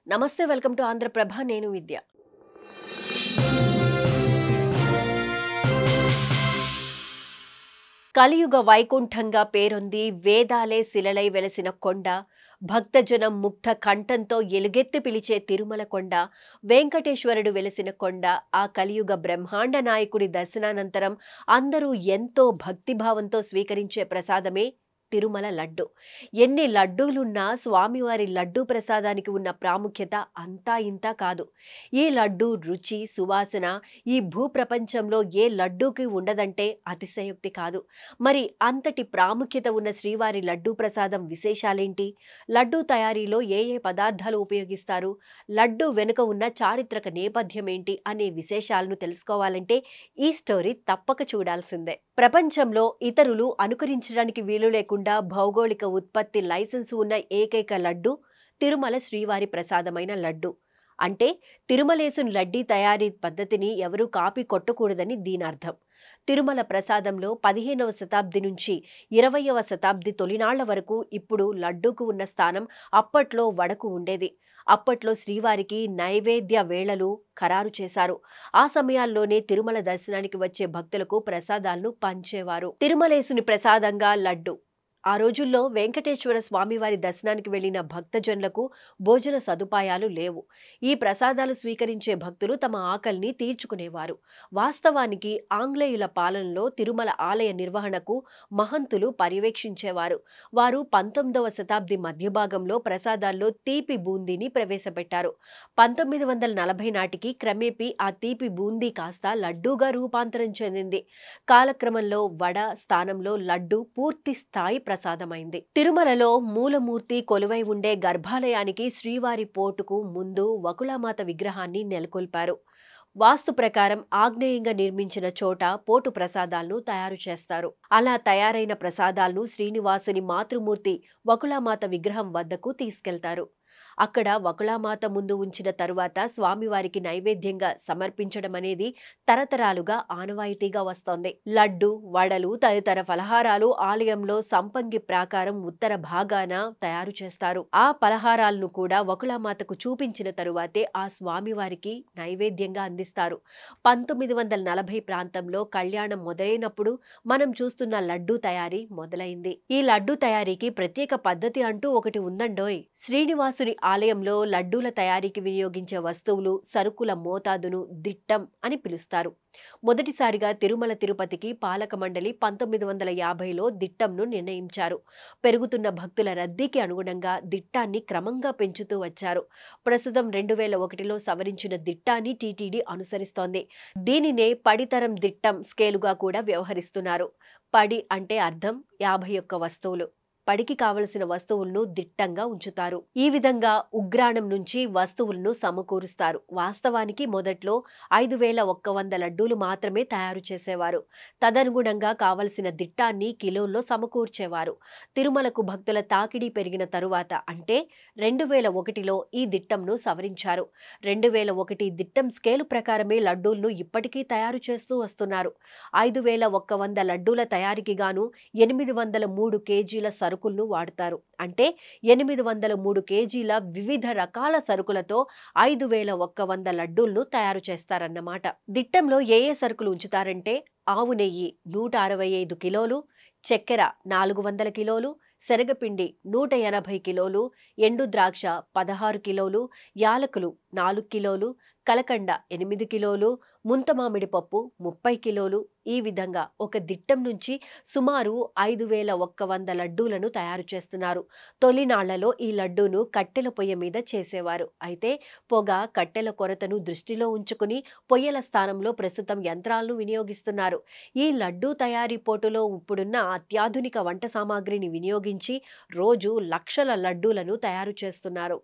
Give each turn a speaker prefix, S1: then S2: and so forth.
S1: నమస్తే, welcome to Andhraprabha. నేను విద్య. కలియుగ వైకుంఠంగా పేరొంది వేదాలే శిలలై వెలసిన కొండ, భక్తజనం ముక్త కంఠంతో ఎలుగెత్తి పిలిచే తిరుమల కొండ, వెంకటేశ్వరుడు వెలసిన కొండ. ఆ కలియుగ బ్రహ్మాండ నాయకుడి దర్శనానంతరం అందరూ ఎంతో భక్తిభావంతో స్వీకరించే ప్రసాదమే తిరుమల లడ్డు. ఎన్ని లడ్డూలున్నా స్వామివారి లడ్డూ ప్రసాదానికి ఉన్న ప్రాముఖ్యత అంతా ఇంతా కాదు. ఈ లడ్డూ రుచి, సువాసన ఈ భూప్రపంచంలో ఏ లడ్డూకి ఉండదంటే అతిశయోక్తి కాదు. మరి అంతటి ప్రాముఖ్యత ఉన్న శ్రీవారి లడ్డూ ప్రసాదం విశేషాలేంటి? లడ్డూ తయారీలో ఏ ఏ పదార్థాలు ఉపయోగిస్తారు? లడ్డూ వెనుక ఉన్న చారిత్రక నేపథ్యం ఏంటి అనే విశేషాలను తెలుసుకోవాలంటే ఈ స్టోరీ తప్పక చూడాల్సిందే. ప్రపంచంలో ఇతరులు అనుకరించడానికి వీలు లేకుండా భౌగోళిక ఉత్పత్తి లైసెన్సు ఉన్న ఏకైక లడ్డు తిరుమల శ్రీవారి ప్రసాదమైన లడ్డు. అంటే తిరుమలేసుని లడ్డీ తయారీ పద్ధతిని ఎవరూ కాపీ కొట్టకూడదని దీనర్థం. తిరుమల ప్రసాదంలో 15వ శతాబ్ది నుంచి 20వ శతాబ్ది తొలినాళ్ల వరకు ఇప్పుడు లడ్డూకు ఉన్న స్థానం అప్పట్లో వడకు ఉండేది. అప్పట్లో శ్రీవారికి నైవేద్య వేళలు ఖరారు చేశారు. ఆ సమయాల్లోనే తిరుమల దర్శనానికి వచ్చే భక్తులకు ప్రసాదాలను పంచేవారు. తిరుమలేసుని ప్రసాదంగా లడ్డు. ఆ రోజుల్లో వెంకటేశ్వర స్వామివారి దర్శనానికి వెళ్లిన భక్తజనులకు భోజన సదుపాయాలు లేవు. ఈ ప్రసాదాలు స్వీకరించే భక్తులు తమ ఆకలిని తీర్చుకునేవారు. వాస్తవానికి ఆంగ్లేయుల పాలనలో తిరుమల ఆలయ నిర్వహణకు మహంతులు పర్యవేక్షించేవారు. వారు 19వ శతాబ్ది మధ్యభాగంలో ప్రసాదాల్లో తీపి బూందీని ప్రవేశపెట్టారు. 1940 నాటికి క్రమేపీ ఆ తీపి బూందీ కాస్త లడ్డూగా రూపాంతరం చెందింది. కాలక్రమంలో వడ స్థానంలో లడ్డు పూర్తి స్థాయి ప్రసాదమైంది. తిరుమలలో మూలమూర్తి కొలువై ఉండే గర్భాలయానికి శ్రీవారి పోటుకు ముందు వకుళమాత విగ్రహాన్ని నెలకొల్పారు. వాస్తు ప్రకారం ఆగ్నేయంగా నిర్మించిన చోట పోటు ప్రసాదాలను తయారు చేస్తారు. అలా తయారైన ప్రసాదాలను శ్రీనివాసుని మాతృమూర్తి వకుళమాత విగ్రహం వద్దకు తీసుకెళ్తారు. అక్కడ వకుళమాత ముందు ఉంచిన తరువాత స్వామివారికి నైవేద్యంగా సమర్పించడం అనేది తరతరాలుగా ఆనవాయితీగా వస్తోంది. లడ్డు, వడలు తదితర ఫలహారాలు ఆలయంలో సంపంగి ప్రాకారం ఉత్తర భాగాన తయారు చేస్తారు. ఆ ఫలహారాలను కూడా వకుళమాతకు చూపించిన తరువాతే ఆ స్వామివారికి నైవేద్యంగా అందిస్తారు. 1940 ప్రాంతంలో కళ్యాణం మొదలైనప్పుడు మనం చూస్తున్న లడ్డూ తయారీ మొదలైంది. ఈ లడ్డూ తయారీకి ప్రత్యేక పద్ధతి అంటూ ఒకటి ఉందండోయ్. శ్రీనివాసుని ఆలయంలో లడ్డూల తయారీకి వినియోగించే వస్తువులు, సరుకుల మోతాదును దిట్టం అని పిలుస్తారు. మొదటిసారిగా తిరుమల తిరుపతికి పాలక మండలి 1950లో దిట్టంను నిర్ణయించారు. పెరుగుతున్న భక్తుల రద్దీకి అనుగుణంగా దిట్టాన్ని క్రమంగా పెంచుతూ వచ్చారు. ప్రస్తుతం 2001లో సవరించిన దిట్టాన్ని టీటీడీ అనుసరిస్తోంది. దీనినే పడితరం దిట్టం స్కేలుగా కూడా వ్యవహరిస్తున్నారు. పడి అంటే అర్థం 51 వస్తువులు. పడికి కావలసిన వస్తువులను దిట్టంగా ఉంచుతారు. ఈ విధంగా ఉగ్రాణం నుంచి వస్తువులను సమకూరుస్తారు. వాస్తవానికి మొదట్లో 5100 లడ్డూలు మాత్రమే తయారు చేసేవారు. తదనుగుణంగా కావలసిన దిట్టాన్ని కిలోల్లో సమకూర్చేవారు. తిరుమలకు భక్తుల తాకిడి పెరిగిన తరువాత అంటే 2001లో ఈ దిట్టంను సవరించారు. 2001 దిట్టం స్కేలు ప్రకారమే లడ్డూలను ఇప్పటికీ తయారు చేస్తూ వస్తున్నారు. 5100 లడ్డూల తయారీకి గాను 803 కేజీల సరుకులను వాడతారు. అంటే 803 కేజీల వివిధ రకాల సరుకులతో 5100 లడ్డూలను తయారు చేస్తారన్నమాట. దిట్టంలో ఏ ఏ సరుకులు ఉంచుతారంటే ఆవు నెయ్యి 165 కిలోలు, చక్కెర 400 కిలోలు, శనగపిండి 180 కిలోలు, ఎండు ద్రాక్ష 16 కిలోలు, యాలకులు 4 కిలోలు, కలకండ 8 కిలోలు, ముంతమామిడి పప్పు 30 కిలోలు. ఈ విధంగా ఒక దిట్టం నుంచి సుమారు 5100 లడ్డూలను తయారు చేస్తున్నారు. తొలినాళ్లలో ఈ లడ్డూను కట్టెల పొయ్యి మీద చేసేవారు. అయితే పొగ, కట్టెల కొరతను దృష్టిలో ఉంచుకుని పొయ్యల స్థానంలో ప్రస్తుతం యంత్రాలను వినియోగిస్తున్నారు. ఈ లడ్డూ తయారీ పోటులో ఇప్పుడున్న అత్యాధునిక వంట సామాగ్రిని వినియోగించి రోజు లక్షల లడ్డూలను తయారు చేస్తున్నారు.